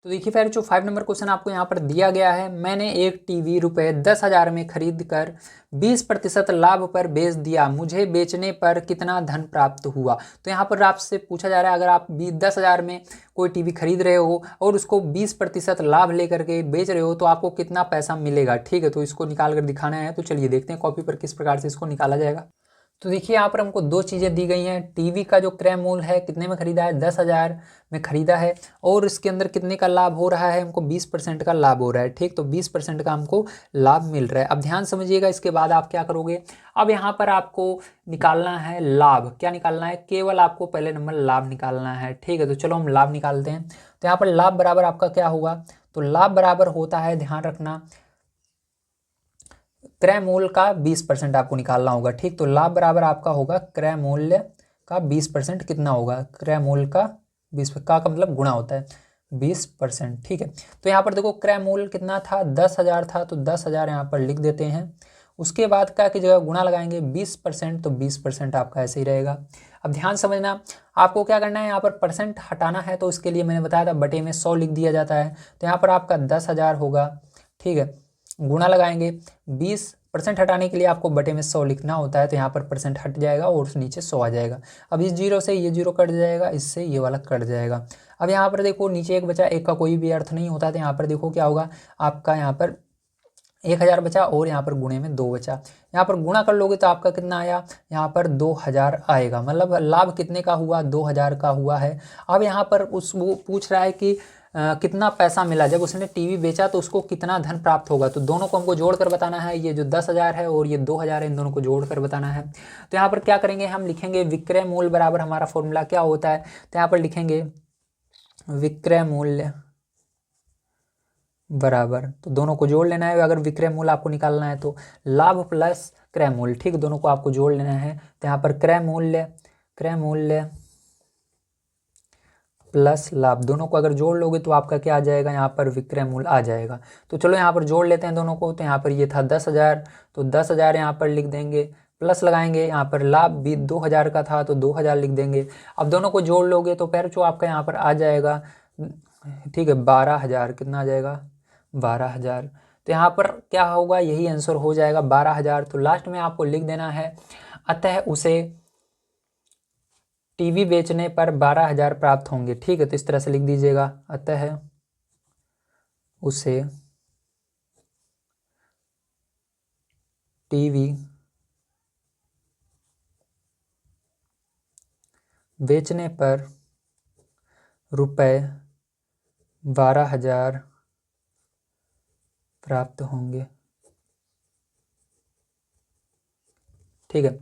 तो देखिए फिर जो 5 नंबर क्वेश्चन आपको यहाँ पर दिया गया है, मैंने एक टीवी रुपए 10,000 में खरीद कर 20% लाभ पर बेच दिया, मुझे बेचने पर कितना धन प्राप्त हुआ। तो यहाँ पर आपसे पूछा जा रहा है, अगर आप 10,000 में कोई टीवी खरीद रहे हो और उसको 20% लाभ लेकर के बेच रहे हो तो आपको कितना पैसा मिलेगा। ठीक है, तो इसको निकाल कर दिखाना है। तो चलिए देखते हैं कॉपी पर किस प्रकार से इसको निकाला जाएगा। तो देखिए यहाँ पर हमको दो चीज़ें दी गई हैं। टीवी का जो क्रय मूल्य है कितने में खरीदा है, 10,000 में खरीदा है, और इसके अंदर कितने का लाभ हो रहा है, हमको 20% का लाभ हो रहा है। ठीक, तो 20% का हमको लाभ मिल रहा है। अब ध्यान समझिएगा, इसके बाद आप क्या करोगे, अब यहाँ पर आपको निकालना है लाभ। क्या निकालना है, केवल आपको पहले नंबर लाभ निकालना है। ठीक है, तो चलो हम लाभ निकालते हैं। तो यहाँ पर लाभ बराबर आपका क्या होगा, तो लाभ बराबर होता है, ध्यान रखना, क्रय मूल्य का 20% आपको निकालना होगा। ठीक, तो लाभ बराबर आपका होगा क्रय मूल्य का 20%। कितना होगा, क्रय मूल्य का 20 का मतलब गुणा होता है 20%। ठीक है, तो यहाँ पर देखो क्रय मूल्य कितना था, 10,000 था, तो 10,000 यहाँ पर लिख देते हैं। उसके बाद क्या की जगह गुणा लगाएंगे 20%, तो 20% आपका ऐसे ही रहेगा। अब ध्यान समझना, आपको क्या करना है, यहाँ पर परसेंट हटाना है, तो इसके लिए मैंने बताया था बटे में 100 लिख दिया जाता है। तो यहाँ पर आपका 10,000 होगा। ठीक है, गुणा लगाएंगे 20% हटाने के लिए आपको बटे में 100 लिखना होता है, तो यहाँ पर परसेंट हट जाएगा और उस नीचे 100 आ जाएगा। अब इस जीरो से ये जीरो कट जाएगा, इससे ये वाला कट जाएगा। अब यहाँ पर देखो नीचे एक बचा, एक का कोई भी अर्थ नहीं होता, तो यहाँ पर देखो क्या होगा, आपका यहाँ पर 1,000 बचा और यहाँ पर गुणे में 2 बचा। यहाँ पर गुणा कर लोगे तो आपका कितना आया, यहाँ पर 2,000 आएगा। मतलब लाभ कितने का हुआ, 2,000 का हुआ है। अब यहाँ पर वो पूछ रहा है कि कितना पैसा मिला, जब उसने टीवी बेचा तो उसको कितना धन प्राप्त होगा। तो दोनों को हमको जोड़कर बताना है, ये जो 10,000 है और ये 2,000 है, इन दोनों को जोड़कर बताना है। तो यहाँ पर क्या करेंगे, हम लिखेंगे विक्रय मूल्य बराबर, हमारा फॉर्मूला क्या होता है, तो यहाँ पर लिखेंगे विक्रय मूल्य बराबर, तो दोनों को जोड़ लेना है। अगर विक्रय मूल्य आपको निकालना है तो लाभ प्लस क्रय मूल्य, ठीक, दोनों को आपको जोड़ लेना है। तो यहाँ पर क्रय मूल्य प्लस लाभ, दोनों को अगर जोड़ लोगे तो आपका क्या आ जाएगा, यहाँ पर विक्रय मूल्य आ जाएगा। तो चलो यहाँ पर जोड़ लेते हैं दोनों को। तो यहाँ पर ये था 10,000, तो 10,000 यहाँ पर लिख देंगे, प्लस लगाएंगे, यहाँ पर लाभ भी 2,000 का था तो 2,000 लिख देंगे। अब दोनों को जोड़ लोगे तो फिर जो आपका यहाँ पर आ जाएगा, ठीक है, 12,000, कितना आ जाएगा, 12,000। तो यहाँ पर क्या होगा, यही आंसर हो जाएगा 12,000। तो लास्ट में आपको लिख देना है, अतः उसे टीवी बेचने पर 12,000 प्राप्त होंगे। ठीक है, तो इस तरह से लिख दीजिएगा, अतः उसे टीवी बेचने पर रुपए 12,000 प्राप्त होंगे। ठीक है।